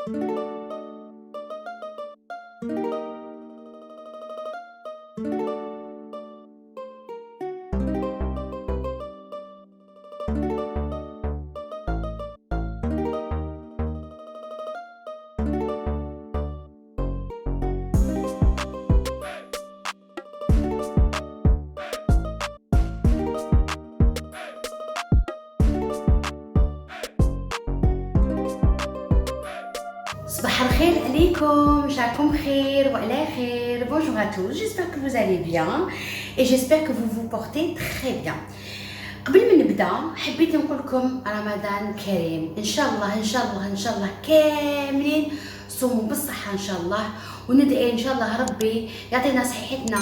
صباح الخير عليكم, جاكم خير وعلى خير. Bonjour à tous, j'espère que vous allez bien et j'espère que vous vous portez très bien. قبل ما نبدا حبيت نقول لكم رمضان كريم. ان شاء الله ان شاء الله ان شاء الله كاملين صوموا بالصحه ان شاء الله, وندعي ان شاء الله ربي يعطينا صحتنا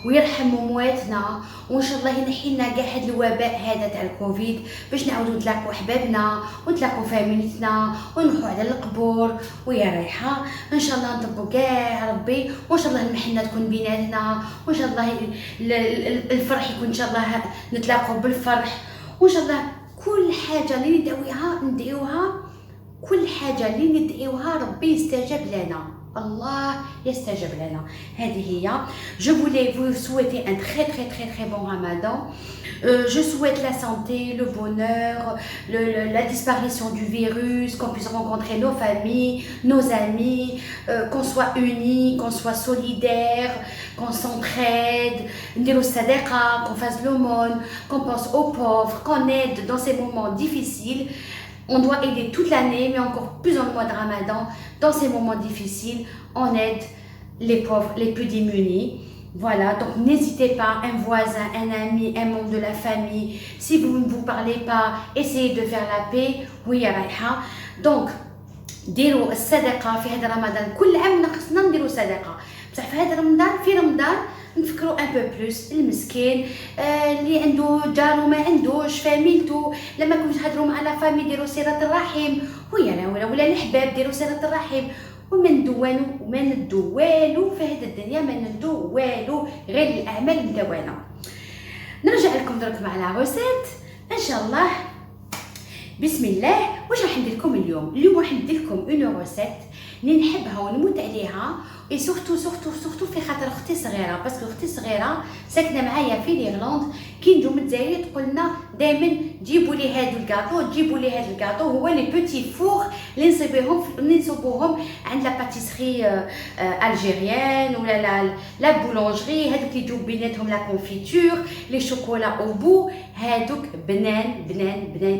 ويرحم مواتنا, وان شاء الله ينحي لنا كاع هذا الوباء هذا تاع الكوفيد باش نعاودوا نتلاقوا احبابنا ونتلاقوا فاميلتنا ونروحوا على القبور ويا رايحه. ان شاء الله نطبوا كاع ربي, وان شاء الله المحنه تكون بيناتنا, وان شاء الله الفرح يكون ان شاء الله نتلاقوا بالفرح, وان شاء الله كل حاجه اللي ندعيوها كل حاجه اللي ندعيوها ربي يستجاب لنا, Allah يستجب لنا. هذه هي. Je voulais vous souhaiter un très bon Ramadan. Je souhaite la santé, le bonheur, la disparition du virus, qu'on puisse rencontrer nos familles, nos amis, qu'on soit unis, qu'on soit solidaires, qu'on s'entraide, qu'on fasse l'aumône, qu'on pense aux pauvres, qu'on aide dans ces moments difficiles. On doit aider toute l'année, mais encore plus dans le mois de Ramadan. Dans ces moments difficiles, on aide les pauvres, les plus démunis. Voilà, donc n'hésitez pas, un voisin, un ami, un membre de la famille. Si vous ne vous parlez pas, essayez de faire la paix. Oui, رايحة. Donc, ديروا الصدقة في هذا رمضان. كل عام ناقصنا نديروا صدقة. بصح في هذا رمضان, في رمضان نفكروا ان بو بلوس المسكين, اللي عنده جار وما عندوش فاميلتو. لما كنتو تهضروا مع لا فامي ديروا صله الرحم, ولا الحباب ديروا صله الرحم. وما ندو والو في هذه الدنيا, ما ندو والو غير الاعمال مدونه. نرجع لكم درك مع لا روسيت ان شاء الله. بسم الله. واش راح ندير لكم اليوم راح ندير لكم اون روسيت اللي نحبها ونموت عليها, اي سورتو في خاطر اختي صغيره, باسكو اختي صغيره ساكنه معايا في ليرلاند. كي نجيو من الجزائر تقول لنا دائما جيبوا لي هادو الكاطو, جيبوا لي هاد الكاطو. هو لي بوتي فور اللي نصوبوهم عند لا باتيسري الجيريان ولا لا بولونجري, هادوك اللي يجيو بيناتهم لا كونفيتور لي شوكولا او بو, هادوك بنان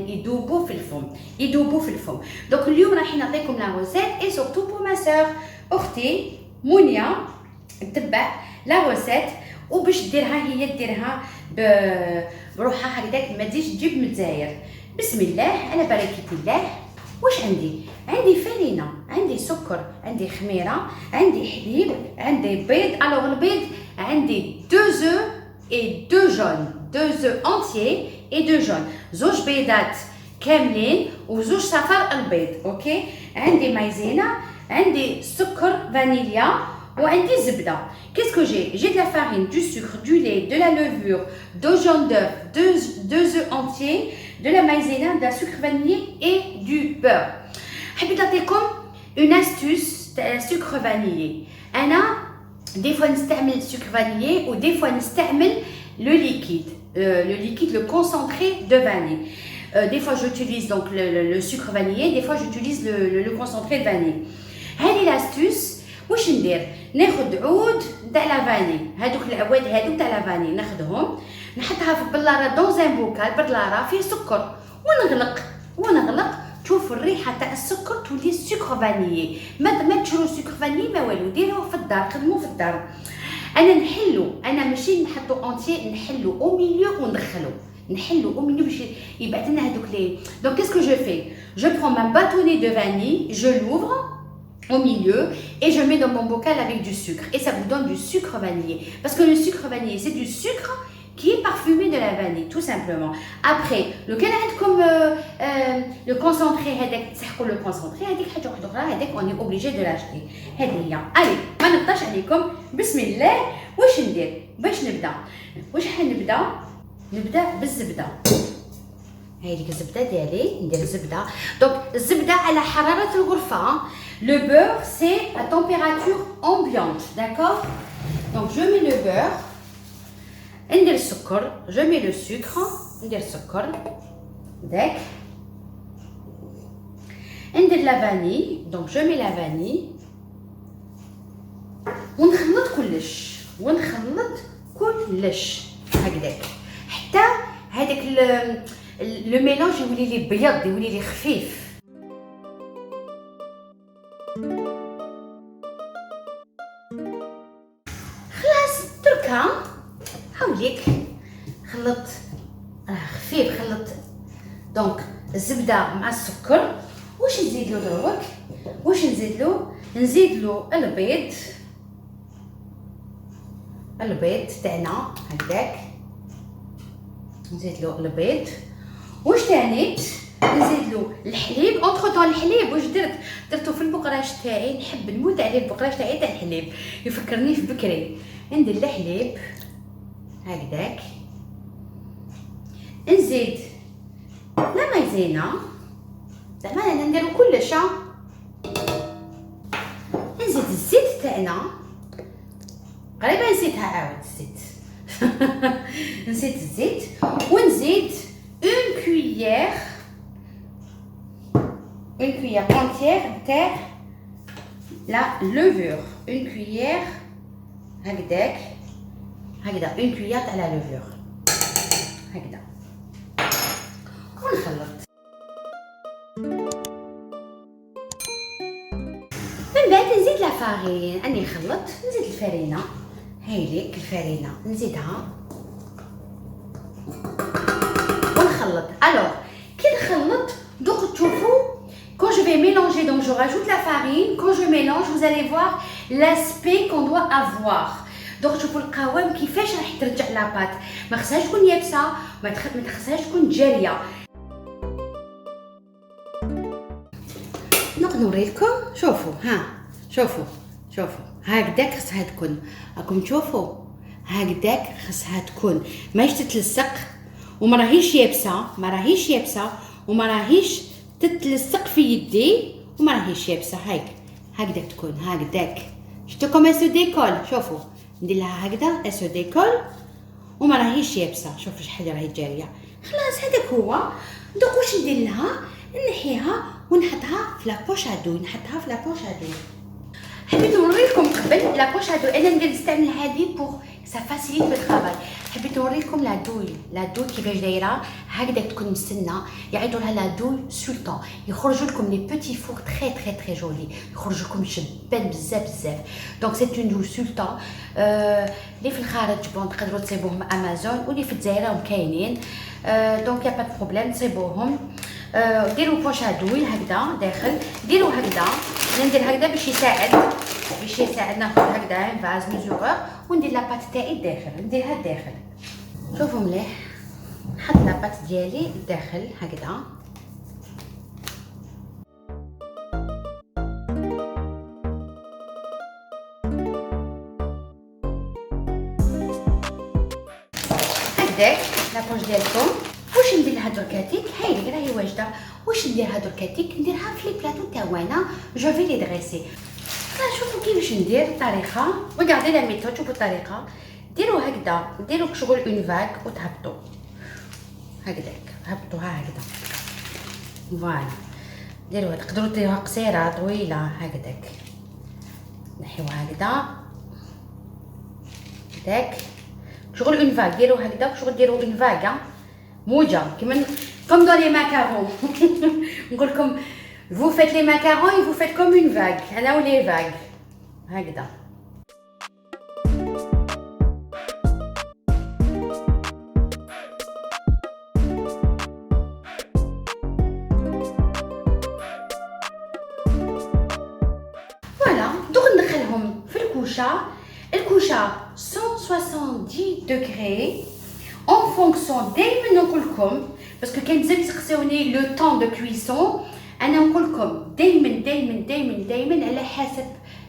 يدوبوا في الفم. دونك اليوم راح نعطيكم لا روسيت اي سورتو بور ما سور اختي مونيا تتبع لا روسيت, وباش ديرها بروحها هكذاك, ما تجيش تجيب من الجزائر. بسم الله على بركه الله. واش عندي فرينه, عندي سكر, عندي خميره, عندي حليب, عندي بيض. الوغ البيض عندي 2 œufs et 2 jaunes, 2 œufs entiers et 2 jaunes, زوج بيضات كاملين وزوج صفار البيض. اوكي, عندي مايزينا, عندي سكر فانيليا, وعندي زبده. Qu'est-ce que j'ai de la farine, du sucre, du lait, de la levure, 2 jaunes d'œufs, 2 œufs entiers, de la maïzena, de la sucre vanillé et du beurre. حبيت نعطيكم une astuce تاع sucre vanillé. انا des fois نستعمل sucre vanillé ou des fois نستعمل le liquide, le concentré de vanille. Des fois j'utilise donc le sucre vanillé, des fois j'utilise le concentré de vanille. هذه l'astuce. واش ندير؟ ناخذ عود تاع لافاني, هذوك العواد هذوك تاع لافاني ناخذهم نحطها في بلاره دون ان بوكال, بلاره فيه سكر, ونغلق. تشوفوا الريحه تاع السكر تولي سكر فانيي. ما تشرو سكر فانيي ما والو, ديروه في الدار, خدموه في الدار. انا ماشي نحطو اونتي, نحلو او ميليو وندخلو, نحلو او ميليو باش يبعث لنا هذوك لي. دونك كيسكو جو في, جو برون ما باتوني دو فاني, je l'ouvre au milieu et je mets dans mon bocal avec du sucre, et ça vous donne du sucre vanillé, parce que le sucre vanillé c'est du sucre qui est parfumé de la vanille tout simplement. Après le canard comme le concentré, le concentré on est obligé de l'acheter. Allez, ما نطش عليكم. بسم الله. واش ندير باش نبدا بالزبده. هذيك الزبده ديالي, ندير الزبده. دونك الزبده على حراره الغرفه, Le beurre, c'est à température ambiante, d'accord? Donc je mets le beurre. ندير السكر. Je mets le sucre. ندير السكر. داك. ندير la vanille. Donc je mets la vanille. ونخلط كلش هكذاك حتى هذاك لو ميلونج يولي لي بيض، يولي لي خفيف. خلاص دركا هاوليك خلط خفيف. خلط دونك الزبده مع السكر. واش نزيد له دروك؟ نزيد له البيض تاعنا هكذاك. نزيد له البيض. واش تاني نزيد له الحليب. اونتر طون الحليب واش درتو في البقراش تاعي. نحب نموت عليه البقراش تاعي تاع الحليب، يفكرني في بكري. ندير الحليب هكذاك. نزيد لا مايزينا زعما انا نديرو كلش. نزيد الزيت تاعنا. قريبا نسيتها عاود الزيت. نسيت الزيت. ونزيد اون كويير entière تاع لا لوفور. اون كويير هكذا اون كويير تاع لا لوفور هكذا. ونخلط. من بعد نزيد لا فارين. اني نخلط. نزيد الفرينه. هايليك الفرينه نزيدها ونخلط. الوغ كي نخلط دوك تشوفوا quand je vais mélanger, donc je rajoute la farine. Quand je mélange, vous allez voir l'aspect qu'on doit avoir. Donc تشوفوا القوام كيفاش راح ترجع لاباط. ما خصهاش تكون يابسه، ما خصهاش تكون جاريه. نوري لكم. شوفوا شوفوا هكذاك خصها تكون. راكم تشوفوا هكذاك خصها تكون، ماهيش تتلصق وما راهيش يابسه، وما راهيش تتلصق في يدي، وما راهيش يابسه. هكذاك تكون هكذاك. شفتوا كوم سو ديكول. شوفوا ندير لها هكذا سو ديكول وما راهيش يابسه. شوفوا شحال راهي جاريه. خلاص هذاك هو. دوك واش ندير لها؟ نحيها ونحطها في لابوش ادو. حبيت نوريكم قبل لابوش ادو. انا نستعمل هذه بور سا فاسيليت لو طرافاي. حبيت نوريكم لا دوي كيفاش دايره. هكذا تكون مسنه. يعيطوا لها لا دوي سولطان. يخرجوا لكم لي بوتي فور تري جولي. يخرجوا لكم شبان بزاف. دونك سي اون دوي سولطان. اللي في الخارج بون تقدروا تصيبوهم امازون، واللي في الجزائر راهم كاينين. دونك يا با دو بروبليم تصيبوهم. ديروا بوش ادوي هكذا داخل. ديروا هكذا. ندير هكذا باش يساعد ناخذ هكذا فاز ميزورور وندير لاباط تاعي الداخل. نديرها الداخل. شوفوا مليح. نحط لاباط ديالي الداخل هكذا. هكذاك لابوش ديالكم. واش ندير لها دركاتيك؟ هاي راهي واجده. واش نديرها دركاتيك؟ نديرها في لي بلاطو تاعنا. جو في لي دريسي. شوفوا كيفاش ندير الطريقه. وغاردي لا ميثود. شوفوا الطريقه. ديروا هكذا. ديروا شغل اون فاك وتهبطوا هكذاك. هبطوها هكذا. فوالا. ديروها. تقدروا ديروها قصيره طويله هكذاك. نحيوها هكذا هكذاك. شغل اون فاك. ديروا هكذا وشغل ديروا اون فاك موجه comme dans les macarons. نقول لكم vous faites les macarons et vous faites comme une vague. انا ولي vague هكذا. فوالا دوك ندخلهم في الكوشه 170 degrés en fonction دائما نقول لكم باسكو كاين بزاف يسقسيوني لو طون دو كويسون. انا نقول لكم دائما على حسب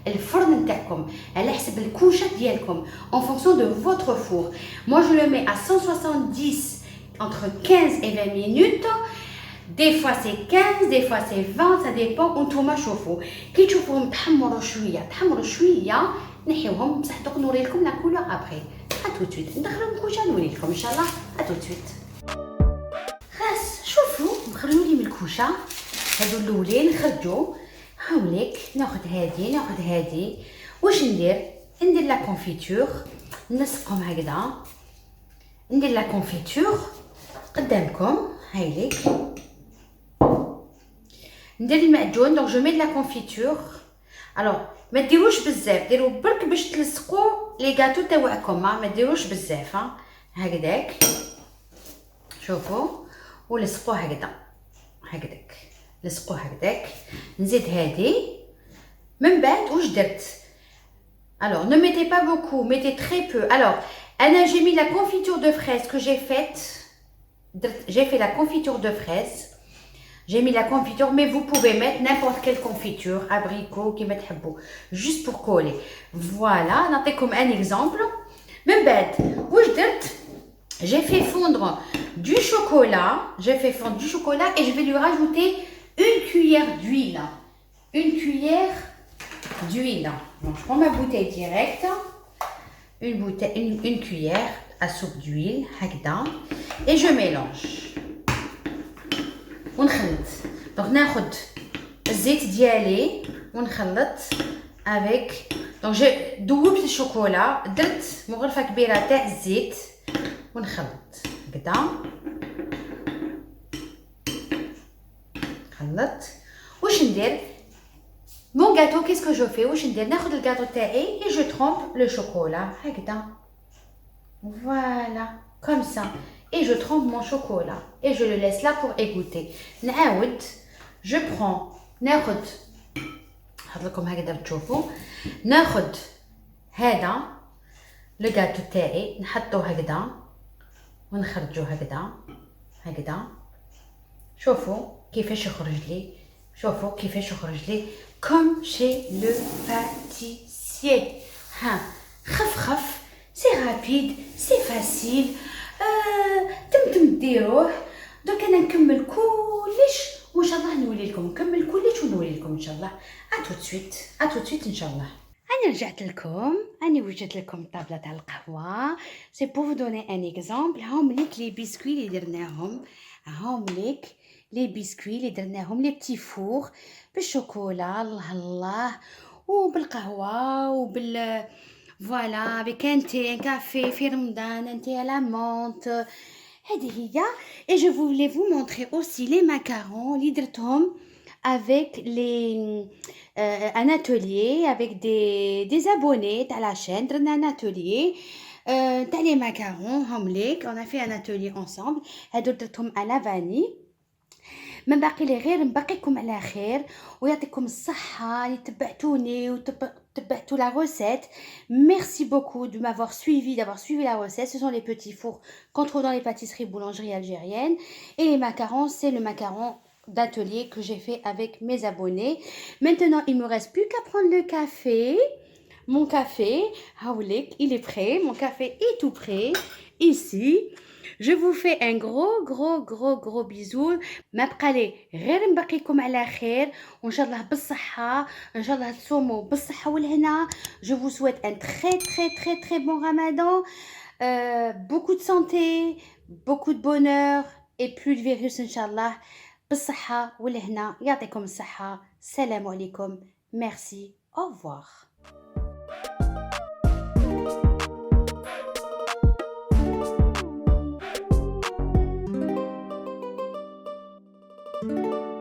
الفرن نتاعكم، على حسب الكوشه ديالكم en fonction de votre four. Moi je le mets à 170 entre 15 et 20 minutes. Des fois c'est 15, des fois c'est 20, ça dépend. وانتوما شوفوا كي تشوفوهم تحمروا شويه نحيوهم بصح دوك نوري لكم لا كولور ابري. tout de suite ندخلهم الكوشه نوري لكم ان شاء الله. tout de suite. خلاص شوفوا نخرجوا لي من الكوشه هادو الاولين نخرجوا هاوليك. ناخذ هادي واش ندير لا كونفيتور نلصقهم هكذا. ندير لا كونفيتور قدامكم هايليك. ندير المعجون دونك جو مي لا كونفيتور. الوغ ما ديروش بزاف، ديروا برك باش تلصقوا لي غاتو تاعكم، ما ديروش بزاف هكذاك. شوفوا ولصقوا هكذاك لصقوا هكذاك. نزيد هادي من بعد واش درت. alors ne mettez pas beaucoup, mettez très peu. alors Anna, j'ai mis la confiture de fraises que j'ai faite. J'ai fait la confiture de fraises. J'ai mis la confiture, mais vous pouvez mettre n'importe quelle confiture, abricot, qui met habou, juste pour coller. Voilà, notez comme un exemple. Mais bête, j'ai fait fondre du chocolat. J'ai fait fondre du chocolat et je vais lui rajouter une cuillère d'huile. Une cuillère d'huile. Donc je prends ma bouteille directe. Une cuillère à soupe d'huile, et je mélange. ونخلط. donc ناخذ الزيت ديالي ونخلط avec. donc j'ai ذوبت الشوكولا، درت مغرفه كبيره تاع الزيت ونخلط هكذا. خلط. واش ندير mon gâteau, qu'est-ce que je fais واش ندير ناخذ الجاتو تاعي et je trempe le chocolat هكذا. voilà comme ça et je trempe mon chocolat et je le laisse là pour égoutter. نعاود je prends ناخذ نحط لكم هكذا تشوفوا. ناخذ هذا لو جاتو تاعي نحطو هكذا ونخرجو هكذا. شوفوا كيفاش يخرج لي. comme chez le pâtissier. خف c'est rapide, c'est facile. تم ديروه. دوك انا نكمل كلش وان شاء الله نولي لكم نكمل كلش ونولي لكم ان شاء الله. tout de suite ان شاء الله. انا رجعت لكم، انا وجدت لكم طابله تاع القهوه. سي بور فو دوني ان اكزامبل. هاهم ليك لي بسكوي اللي درناهم، هاهم ليك لي بسكوي اللي درناهم، لي بتي فور بالشوكولا الله وبالقهوه وبال فوالا avec un thé, un café في رمضان، un thé à la menthe. هذه هي. et je voulais vous montrer aussi les macarons اللي درتهم avec les un atelier avec des abonnés تاع la chaîne. درنا un atelier تاع les macarons هم ليك. on a fait un atelier ensemble. هادو درتهم à la vanille. من باقي لي غير نبقيكم على خير ويعطيكم الصحة اللي تبعتوني وتبعتوا la recette. Merci beaucoup de m'avoir d'avoir suivi la recette. Ce sont les petits fours qu'on trouve dans les pâtisseries boulangeries algériennes. Et les macarons, c'est le macaron d'atelier que j'ai fait avec mes abonnés. Maintenant, il me reste plus qu'à prendre le café. Mon café, il est prêt. Mon café est tout prêt ici. Je vous fais un gros bisou. ما بقى لي غير نبقيكم على خير وان شاء الله بالصحه، ان شاء الله تصوموا بالصحه والهنا. Je vous souhaite un très bon Ramadan. Beaucoup de santé, beaucoup de bonheur et plus de virus ان شاء الله. بالصحه والهنا. يعطيكم الصحه. السلام عليكم. Merci. Au revoir. Thank you.